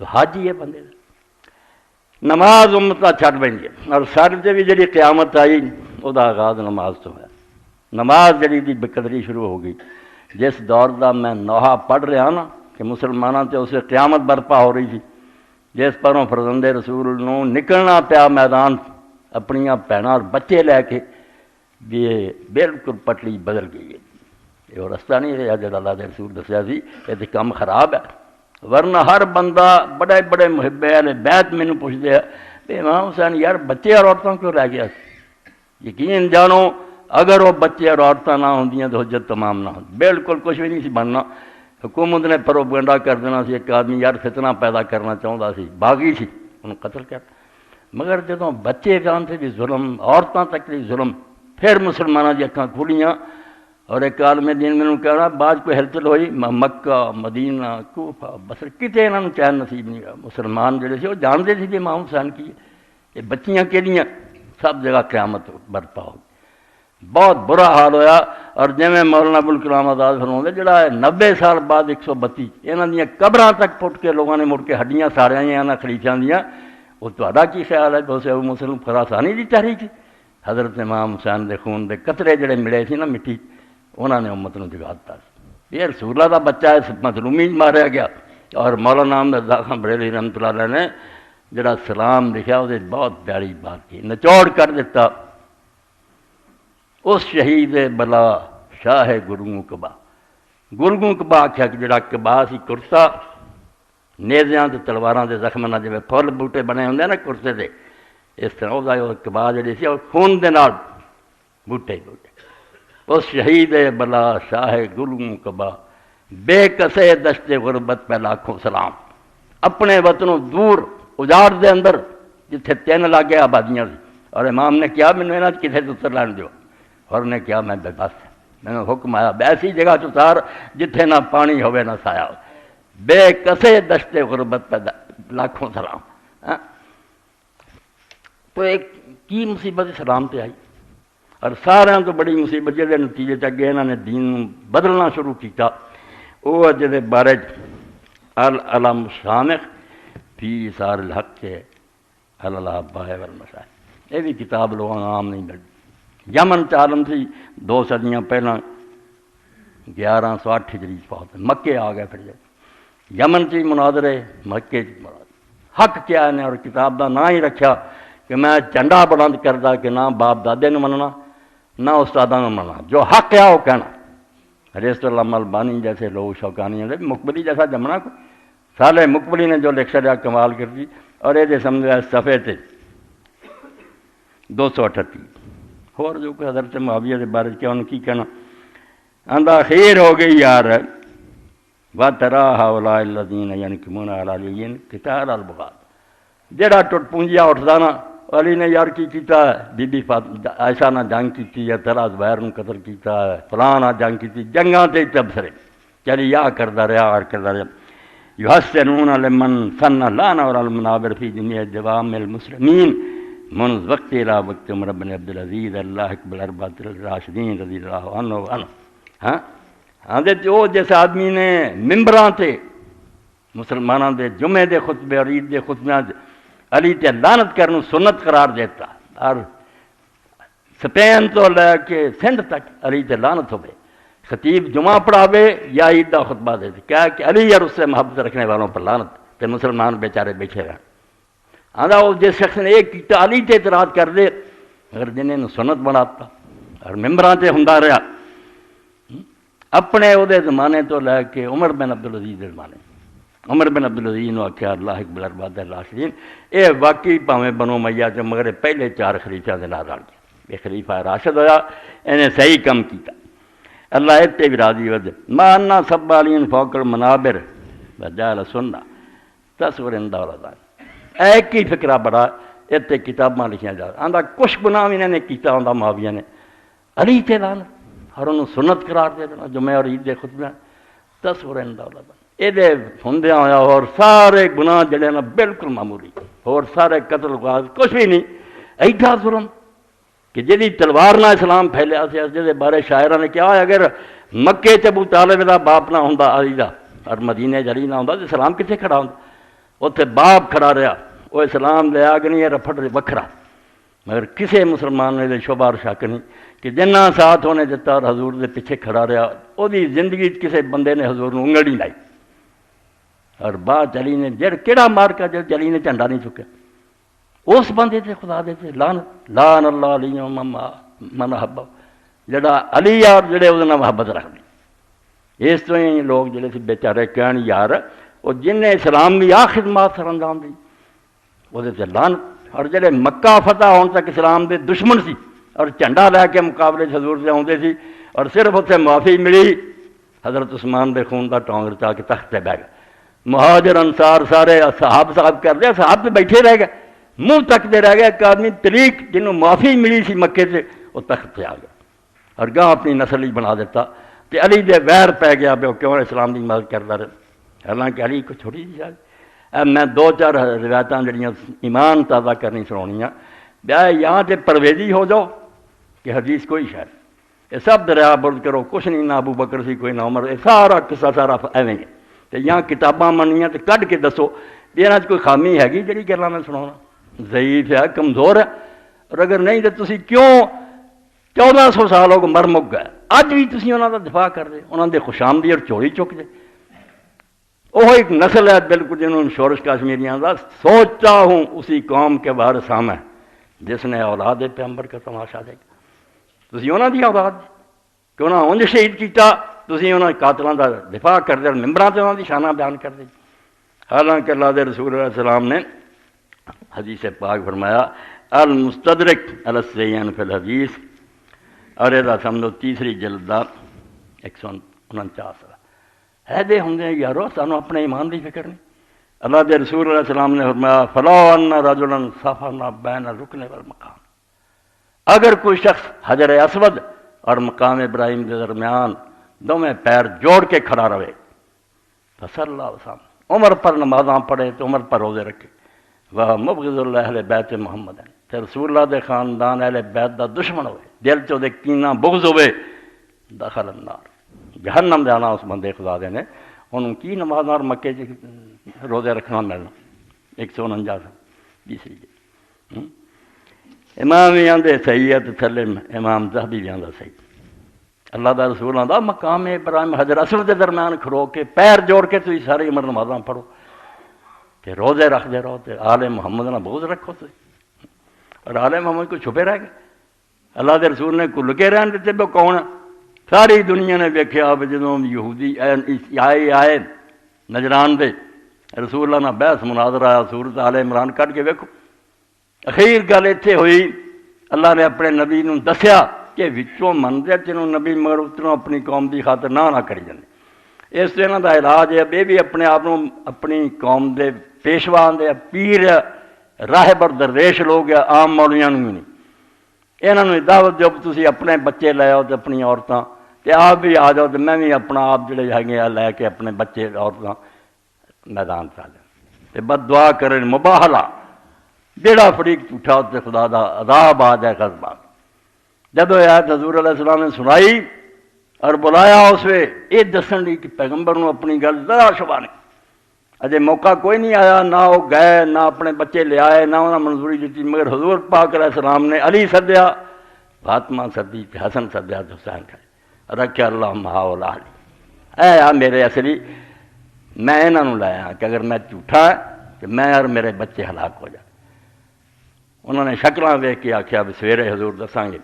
تو حج ہی ہے بندے دا۔ نماز امت چھڈ پینی ہے، اور سر تے بھی جڑی قیامت آئی وہ آغاز نماز تو ہے۔ نماز جڑی دی بقدری شروع ہو گئی، جس دور دا میں نوحہ پڑھ رہا نا کہ مسلمانوں تے اسے قیامت برپا ہو رہی تھی، جس پروں فرزند رسول نو نکلنا پیا میدان اپنیاں بھیناں اور بچے لے کے، یہ بالکل پٹڑی بدل گئی ہے۔ یہ رستہ نہیں رہا جڑا اللہ دے رسول دسیا سی، یہ تے کم خراب ہے۔ ورنہ ہر بندہ بڑے بڑے محب اہل بیت مینوں پوچھتے ہیں کہ امام حسین یار بچے اور عورتوں کیوں رہ گیا؟ یقین جانو اگر وہ بچے اور عورتیں نہ ہوندیاں تو حجت تمام نہ ہوتی، بالکل کچھ بھی نہیں سی بننا۔ حکومت نے پروپیگنڈا کر دینا سی، ایک آدمی یار فتنہ پیدا کرنا چاہتا سی، باغی سی، انہوں قتل کر۔ مگر جدوں بچے جانتے بھی ظلم، عورتوں تک بھی ظلم، پھر مسلمانوں کی اکھاں کھلیاں۔ اور ایک عالم دین میں کہنا بعد کوئی ہلچل ہوئی، مکہ مدینہ کوفہ بصرہ کتے انہوں نے چین نصیب نہیں رہا۔ مسلمان جڑے سے وہ جانتے تھے کہ امام حسین کی یہ بچیاں کہڑیاں، سب جگہ قیامت برپا ہو گئی۔ بہت برا حال ہویا۔ اور جویں مولانا ابوالکلام آزاد فرماؤندے جڑا 90 سال بعد 132 یہاں دیاں قبراں تک پٹ کے لوگوں نے مڑ کے ہڈیاں ساڑیاں یہاں خلیفیاں دیاں، وہ تہاڈا کی خیال ہے؟ بہت سے ابو مسلم خراسانی دی تحریک سی، حضرت امام حسین دے خون دے قطرے جڑے ملے سی نا مٹی، انہوں نے امت نو جگا دتا۔ یہ رسول اللہ دا بچہ ہے، مظلومی ماریا گیا۔ اور مولانا احمد خان بریلوی رحمۃ اللہ علیہ نے جڑا سلام لکھا وہ بہت پیاری بات کی، نچوڑ کر دیتا، اس شہید بلا شاہ گرگوں کبا۔ گرگوں کبا آخیا کہ جڑا کبا سی کرتا نیزیاں تے تلواراں دے زخم نہ جویں پھل بوٹے بنے ہوندے نا کرتے دے، اس طرح وہ کبا جڑی سی وہ خون دے نال بوٹے بوٹے۔ اس شہید بلا شاہ گرگوں کبا بے کسے دشت غربت پہ لاکھوں سلام۔ اپنے وطنوں دور اجاڑ دے اندر جتھے 3 لاگے آبادیاں سی، اور امام نے کیا مینوں انہاں کسے تو اتر لین دیو، اور نے کیا میں بے بس، میں نے حکم آیا ایسی جگہ چتار جتھے نہ پانی ہوئے نہ سایہ ہو، بے کسے دشت غربت پہ لاکھوں سلام۔ تو ایک کی مصیبت اسلام تے آئی، اور سارے تو بڑی مصیبت جہے نتیجے چگے انہوں نے دین بدلنا شروع کیتا، وہ جہے بارے العلم شامخ فی سار الحق کے الاباء والمشائخ، یہ بھی کتاب لوگوں عام نہیں ملتی۔ یمن عالم سی 2 صدیاں پہلا 1108 ہجری فوت، مکے آ گئے پھر یمن چی مناظرے، مکے چی مناظرے۔ حق کیا ہے اور کتاب دا نہ ہی رکھا کہ میں جھنڈا بلند کردا کہ نہ باپ دادے نو مننا نہ استاداں نو مننا، جو حق ہے وہ کہنا۔ حضرت علامہ البانی جیسے لوگ شوقانی ہیں، مقبلی جیسا جمنا کو سالے مقبلی نے جو لکھ چھڑیا کمال کر دی۔ اور یہ سمجھا صفحے تے 238 اور جو کہ حضرت معاویہ کے بارے کیا انہوں کی کہنا، آندا خیر ہو گئی یار وَتَرَا هَؤُلَاءِ الَّذِينَ يَنْكِمُونَ عَلَى عَلِيٍّ قِتَالَ الْبُغَاة، جڑا ٹوٹ پونجیا اٹھدا نا علی نے یار کی کیتا ہے، بی بی عائشہ نے جنگ کیتی ہے، تیرا زبیر نے قتل کیتا ہے، فلاں نے جنگ کیتی، جنگاں تے تبصرے چلی یا کردا رہا اور کردا رہا۔ يحسنون لمن سن لانا اور المنابر فی جميع جوامع المسلمین منذ وقت الى وقت عمر بن عبد العزیز اللہ اکبر اربعۃ الراشدین رضی اللہ عنہ عنہ۔ ہاں جو جس آدمی نے ممبراں تے مسلمانوں دے جمعے دے خطبے اور عید دے خطبیاں علی تے لعنت کرنو سنت قرار دیتا، اور سپین تو لے کے سندھ تک علی تے لعنت ہوئے، خطیب جمعہ پڑھاوے یا عید کا خطبہ دے دے، کیا کہ علی اور اس سے محبت رکھنے والوں پر لعنت، تے مسلمان بیچارے بیٹھے رہے۔ آدھا وہ جس شخص نے ایک کیتا علی تے اعتراض کر دے، اگر جنہیں سنت بناتا اور ممبراں تے ہوندا رہا، اپنے وہ زمانے تو لے کے عمر بن عبدالعزیز کے زمانے، عمر بن عبدالعزیز نے آخیا اللہ اکبر اربعۃ الراشدین، یہ واقعی پاویں بنو امیہ جو مگر پہلے 4 خلیفیاں دے نال رل گیا، یہ خلیفہ راشد ہویا، انہیں صحیح کم کیتا، اللہ اتنے بھی راضی ود مانا سب علین فوق المنابر وجعل سنہ تصور اندولدان۔ ایک ہی فکرہ بڑا اتنے کتاباں لکھیاں جا رہا، آندا کچھ گناہ انہوں نے کیتا ہوندا معاویہ نے علی تے لعنت اور انہوں سنت قرار دے دینا جمعہ اور عید دے خطبے تصور اندولدان۔ یہ ہوندیاں ہویا اور سارے گناہ جڑے نا بالکل معمولی، اور سارے قتل غاز کچھ بھی نہیں، ایڈا ظلم کہ جی تلوار نہ اسلام پھیلیا سے جہدے بارے شاعرہ نے کیا اگر مکے چ ابو طالب دا باپ نہ ہوندا علی دا اور مدینے علی نہ ہوتا تو اسلام کتنے کھڑا ہوتا؟ اتنے باپ کھڑا رہا، وہ اسلام لیا کہ نہیں رفڑ وکھرا، مگر کسی مسلمان نے شبہ اور شک نہیں کہ جنہ ساتھ ہونے دیتا اور حضور دے پیچھے کھڑا رہا، وہ زندگی کسی بندے نے حضور نے انگل نہیں لائی۔ اور بعد علی نے کہڑا مار کا جب علی نے جھنڈا نہیں چکیا، اس بندے تے خدا دے تے لان اللہ علی من حبہ، جڑا علی اور جڑے وہ محبت رکھ دی۔ اس طرح ہی لوگ جڑے سی بیچارے کہن یار وہ جن نے اسلام کی آ خدمات سر انجام دی وہ لان، اور جڑے مکہ فتح ہونے تک اسلام دے دشمن سی اور جھنڈا لے کے مقابلے حضور سے آتے سی، اور صرف اتنے معافی ملی حضرت عثمان دے خون دا ٹونگ رچا کے تخت تے بہ گئے۔ مہاجر انصار سارے صحاب کر دیا، صحاب تے بیٹھے رہ گئے، منہ تکتے رہ گئے۔ ایک آدمی طریق جنہوں معافی ملی سی مکے سے وہ تخت سے آ گیا اور گاہ اپنی نسل ہی بنا دیتا، تے علی دے ویر پی گیا پہ کیوں اسلام کی مدد کرتا رہا۔ حالانکہ علی کو چھوٹی جی شاید میں دو چار روایتاں جڑیاں ایمان تازہ کرنی سناؤنیاں، یہاں تے پرویزی ہو جاؤ کہ حدیث کوئی شاید یہ سب دریا برد کرو، کچھ نہیں، نہ ابو بکر سی کوئی نہ عمر، یہ سارا قصہ سارا ایویں ہے۔ تو یہاں کتاباں منیاں تو کڈ کے دسو بھی یہاں کوئی خامی ہے جڑی گلاں میں سناؤنا، ضعیف ہے، کمزور ہے، اور اگر نہیں تو تسی کیوں 1400 سال ہو مر مک گئے اج بھی تسی انہاں دا دفاع کر دے، انہاں دے خوشامدی اور چوری چک دے۔ وہ ایک نسل ہے بالکل جنہوں نے شورش کشمیریاں دا سوچتا ہوں اسی قوم کے باہر سامنے جس نے اولاد پیغمبر کا تماشا دیکھا۔ تسی انہاں دی اولاد کہ انہاں انج شہید کیتا، تسی انہاں قاتلاں دا دفاع کر دے، ممبراں تے انہاں دی شانہ بیان کر دے۔ حالانکہ اللہ دے رسول علیہ السلام نے حدیث پاک فرمایا المستدرک علی السیئین فی الحدیث، اور یہ سمجھو تیسری جلد دا 149 ہے دے ہوں گے یارو، سانو اپنے ایمان دی فکر نہیں۔ اللہ دے رسول علیہ السلام نے فرمایا فلو ان رجلا صفنا بین الرکن والمقام، اگر کوئی شخص حجر اسود اور مقام ابراہیم کے درمیان دونوں پیر جوڑ کے کھڑا رہے، فصلی اللہ وسلم عمر پر نمازاں پڑھے تو عمر پر روزے رکھے، وہ مبغض اللہ اہل بیت محمد تے رسول اللہ دے خاندان اہل بیت دا دشمن ہوئے، دل چو دے کینہ بغض ہوئے، دخل النار، جہنم جانا اس بندے خدا دے نے۔ انہوں کی نمازاں اور مکے روزے رکھنا ملنا 149 تیسری جی۔ امام بھی آدھے صحیح ہے تو تھلے امام ذہبی بھی آدھا صحیح۔ اللہ دا رسول آدھا مقام ابراہیم حجر اسود کے درمیان کھڑو کے پیر جوڑ کے تھی ساری عمر نمازاں پڑھو کہ روزے رکھ دے رہو، تے آل محمد نہ بغض رکھو تھی، اور آل محمد کو چھپے رہ گئے۔ اللہ دے رسول نے کو لکے رہن دیتے وہ کون ہے؟ ساری دنیا نے ویکھیا جدوں یہودی آئے نجران دے رسول اللہ نہ بحث مناظرہ آیا، سورت آل عمران کٹ کے ویکھو، اخیر گل اتنے ہوئی اللہ نے اپنے نبی نوں دسیا کہ وچوں منتے جنہوں نبی مگر اتنوں اپنی قوم دی خاطر نہ کری جاندے۔ اس سے انہاں دا علاج ہے یہ بھی اپنے آپ اپنی قوم دے پیشوا دے پیر راہب اور درویش لوگ عام مولویاں نوں نہیں، انہاں نوں دعوت دیو کہ تسی اپنے بچے لے آؤ تے اپنی عورتاں تے آپ بھی آ جاؤ تے میں بھی اپنا آپ جڑے ہے لے کے اپنے بچے عورتاں میدان چ آ جائیں تے بد دعا کریں مباہلا، جیڑا فریق جھوٹا تے خدا دا عذاب آ جائے غضب۔ جدو آیت حضور علیہ السلام نے سنائی اور بلایا اس وے یہ دسن لی کہ پیغمبر نو اپنی گل ذرا شبہ نہیں، اجے موقع کوئی نہیں آیا، نہ وہ گئے نہ اپنے بچے لے آئے نہ انہوں نے منظوری دیتی، مگر حضور پاک علیہ السلام نے علی سدیا، فاطمہ سدی، حسن سدیا، حسین کھائے رکھے اللہ ماحول علی، اے آ میرے اصلی میں انہوں نے لایا کہ اگر میں جھوٹا ہے تو میں اور میرے بچے ہلاک ہو جائے۔ انہوں نے شکلاں ویکھ کے آخیا بھی سویرے حضور دساں گے،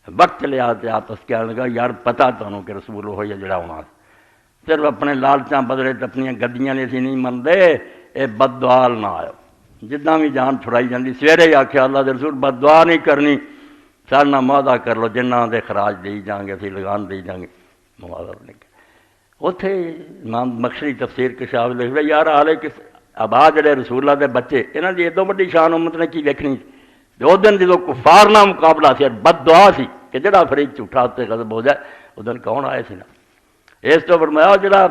وقت لیا تو آپس کہنے لگا یار پتہ تمہیں کہ رسول وہ ہے جڑا ہونا، صرف اپنے لالچاں بدلے اپنی گدیاں نے اسی نہیں منتے، یہ بد دعا نہ آؤ، جداں بھی جان چھڑائی جاتی سویرے ہی آخیا اللہ دے رسول بد دعا نہیں کرنی، سارا معاہدہ کر لو جنہ دے خراج دے جائیں گے اسی لگان دے جائیں گے، معاہدہ نہیں کر۔ اتنے امام مخشری تفسیر کشاف لکھ رہے یار حالے کہ آبا جڑے رسول اللہ دے بچے انہاں دی ایڈو وڈی شان امت نے کی ویکھنی، اس دن جدو کفار نہ مقابلہ سی بد دعا سی کہ جڑا فریق جھوٹا تے غضب ہو جائے، اس دن کون آئے سی نا۔ اس تو فرمایا جڑا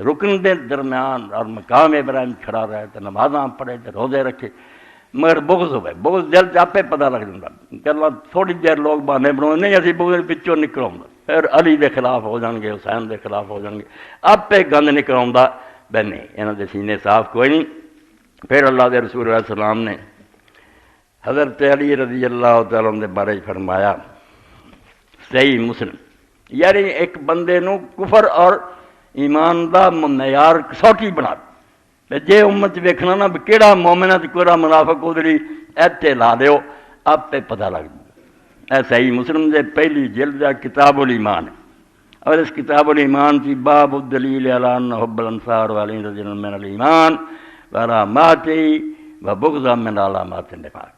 رکن دے درمیان اور مقام ابراہیم کھڑا رہے تے نمازاں پڑھے تے روزے رکھے، مگر بغض ہوئے، بغض دل چ آپے پتہ لگ جاتا کہ اللہ تھوڑی دیر لوگ بہانے بناؤ نہیں اسی بغض پچھوں نکل آؤں پھر علی دے خلاف ہو جان گے، حسین دے خلاف ہو جان گے، آپے گند نکل آਉਂਦਾ بے نہیں انہوں دے سینے صاف کوئی نہیں۔ پھر اللہ دے رسول علیہ السلام نے حضرت علی رضی اللہ تعالیٰ عنہ دے بارے فرمایا، صحیح مسلم، یعنی ایک بندے نو کفر اور ایمان دا معیار کسوٹی بنا دے، جے امت ویکھنا نا بھی کیڑا مومن ہے تے کیڑا منافق ادھری ایتے لا دیو آپ پہ پتہ لگ جائے۔ اے صحیح مسلم دے پہلی جلد ہے کتاب الایمان ہے، اور اس کتاب الایمان کی باب الدلیل علی ان حب الانصار وعلی رضی اللہ من الایمان وعلاماتی وبغض من علامات النفاق،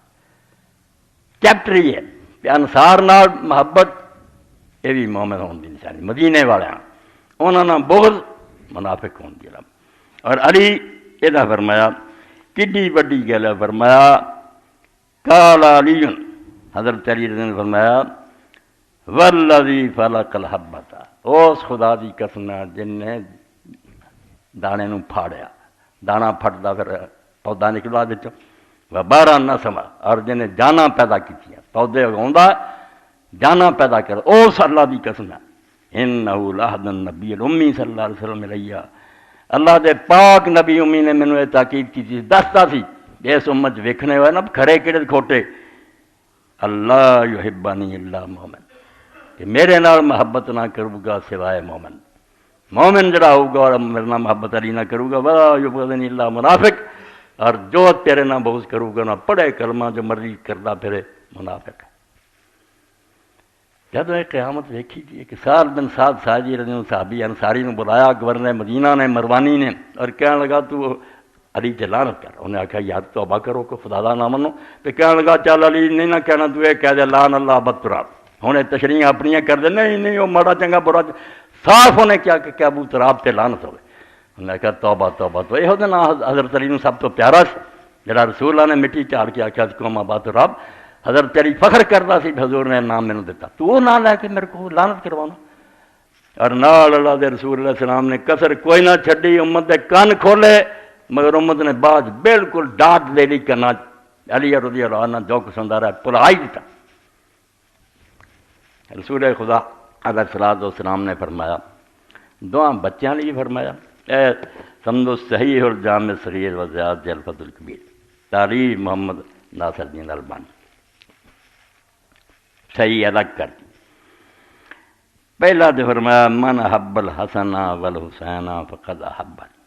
چیپٹر یہ ہے کہ انصار نال محبت یہ بھی مومن ہون دی نشانی، مدینے والے انہوں نے بغض منافق ہون دی علامت۔ اور علی یہ فرمایا کڈی وڈی گل ہے، فرمایا قال علی، حضرت علی نے فرمایا والذی فلق الحبۃ، اس خدا دی قسم جن نے دانے نو پھاڑیا، دانا پھٹدا پھر پودا نکلا وچوں، وبارہ نسما، اور جن جانا پیدا کی پودے اگاؤندا جانا پیدا کر، اس اللہ دی قسم ہے انہ لعہد النبی الامی صلی اللہ علیہ وسلم علیہ، اللہ دے پاک نبی امی نے مینوں یہ تاکید کی تھی، دستا سی اس امت ویکھنے ہوئے نا کھڑے کیڑے کھوٹے، اللہ یحبنی الا مومن، کہ میرے نال محبت نہ کرو گا سوائے مومن، مومن جڑا ہوگا اور میرے نال محبت علی نہ کرو گا ولا یبغضنی الا منافق، اور جو تیرے نہ بغض کرو گا نہ پڑھے کلمہ جو مرضی کردا پھرے منافق ہے۔ جب یہ قیامت دیکھی گئی کہ سعد بن سعد ساجی رضی اللہ صحابی انصاری نے بلایا گورنر مدینہ نے مروانی نے، اور کہنے لگا تو علی تے لعنت کر، انہیں آخیا یاد توبہ کرو کہ خدا دا نہ منو، تو کہنے لگا چل علی نہیں نہ کہنا، تو یہ کہہ دے لعن اللہ ابا تراب، ہوں یہ تشریح اپنی کر دے، نہیں وہ ماڑا چنگا برا صاف انہیں کیا کہ ابو تراب تے لعنت ہوئے، انہیں کہا توبہ توبہ، تو یہ نام حضرت علی نے سب تو پیارا سی، جڑا رسول اللہ نے مٹی چاڑ کے آخیا قوم ابا تراب، حضرت علی فخر کرتا سی حضور نے نام مینوں دیتا، تو وہ نام لے کے میرے کو لعنت کروانا، اور نال اللہ دے رسول علیہ السلام نے کسر کوئی نہ چھڈی، امت دے کان کھولے، مگر امت نے بعد بالکل ڈانٹ دے لی کرنا، علی رضی اللہ عنہ جو قسم دار ہے بھلا ہی دیتا۔ رسول خدا علیہ الصلوۃ والسلام نے فرمایا، دعا بچیاں لیے فرمایا، اے سمجھو صحیح الجامع صغیر و زیاد جلفت الکبیر، تعریف محمد ناصر الدین البانی، صحیح الگ کر دی۔ پہلا تو فرمایا من حب الحسن والحسین فقد احبنی،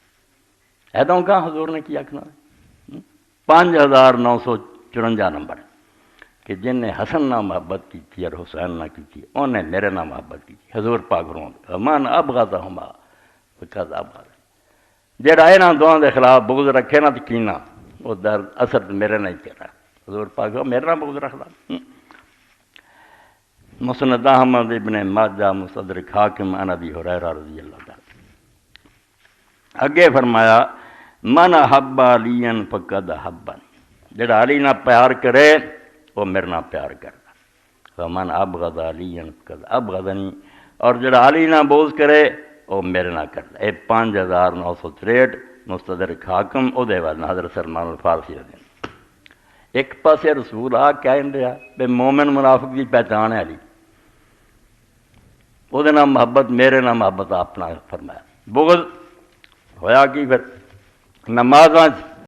ایدوں کہاں حضور نے کیا کہنا 5954 نمبر کہ جن نے حسن نہ محبت کی تھی اور حسین نہ کی تھی انہیں میرے نہ محبت کی تھی، حضور پاک فرماتے من ابغضہما فقد ابغضنی، جڑا انہاں دونوں دے خلاف بغض رکھے نا تو کینا وہ در اثر میرے نہ ہی تیرا، حضور پاک میرے نہ بغض رکھدا۔ مسند احمد ابن ماجہ مستدرک حاکم عن ابی ہریرہ رضی اللہ تعالی، اگے فرمایا من احب علی فقد احبنی، جڑا علی نہ پیار کرے وہ میرے نہ پیار کردا، ومن ابغض علی فقد ابغضنی، اور جڑا علی نہ بغض کرے وہ میرے نہ کردا۔ یہ 5963 مستدرک حاکم او دے والے حضرت سلمان الفارسی رضی اللہ۔ ایک پاسے رسول آ کہن دیا بے مومن منافق کی پہچان ہے علی، وہ نہ محبت میرے نہ محبت اپنا فرمایا، بغض ہویا کی پھر نمازاں